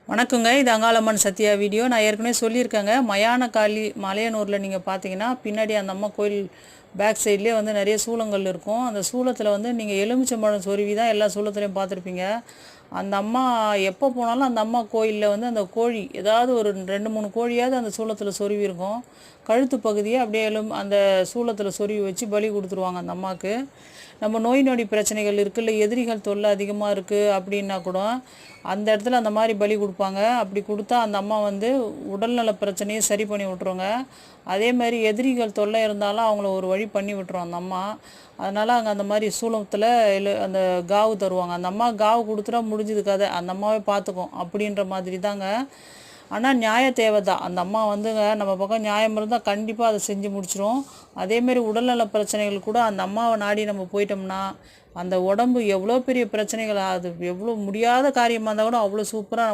வணக்கங்க. இது அங்காளம்மன் சத்யா வீடியோ. நான் ஏற்கனவே சொல்லியிருக்கேங்க. மயானக்காளி மலையனூரில் நீங்கள் பார்த்தீங்கன்னா பின்னாடி அந்த அம்மா கோயில் பேக் சைட்லேயே வந்து நிறைய சூளங்கள் இருக்கும். அந்த சூளத்தில் வந்து நீங்கள் எலுமிச்சம்பழம் சொருவி தான் எல்லா சூளத்துலையும் பார்த்துருப்பீங்க. அந்த அம்மா எப்போ போனாலும் அந்த அம்மா கோயிலில் வந்து அந்த கோழி ஏதாவது ஒரு 2-3 கோழியாவது அந்த சூளத்தில் சொருவி இருக்கும். கழுத்து பகுதியை அப்படியே அந்த சூளத்தில் சொருவி வச்சு பலி கொடுத்துருவாங்க அந்த அம்மாவுக்கு. நம்ம நோய் நொடி பிரச்சனைகள் இருக்குல்ல, எதிரிகள் தொல்லை அதிகமாக இருக்குது அப்படின்னா கூட அந்த இடத்துல அந்த மாதிரி பலி கொடுப்பாங்க. அப்படி கொடுத்தா அந்த அம்மா வந்து உடல்நல பிரச்சனையை சரி பண்ணி விட்ருங்க. அதே மாதிரி எதிரிகள் தொல்லை இருந்தாலும் அவங்கள ஒரு வழி பண்ணி விட்டுரும் அந்த அம்மா. அதனால் அங்கே அந்த மாதிரி சூளத்தில் அந்த காவு தருவாங்க. அந்த அம்மா காவு கொடுத்துட்டா முடிஞ்சது கதை, அந்த அம்மாவே பார்த்துக்கும் அப்படின்ற மாதிரி தாங்க. ஆனால் நியாய தேவை தான். அந்த அம்மா வந்துங்க நம்ம பக்கம் நியாயம் இருந்தால் கண்டிப்பாக அதை செஞ்சு முடிச்சிடும். அதேமாரி உடல்நல பிரச்சனைகள் கூட அந்த அம்மாவை நாடி நம்ம போயிட்டோம்னா அந்த உடம்பு எவ்வளோ பெரிய பிரச்சனைகள், அது எவ்வளோ முடியாத காரியமாக இருந்தால் கூட அவ்வளோ சூப்பராக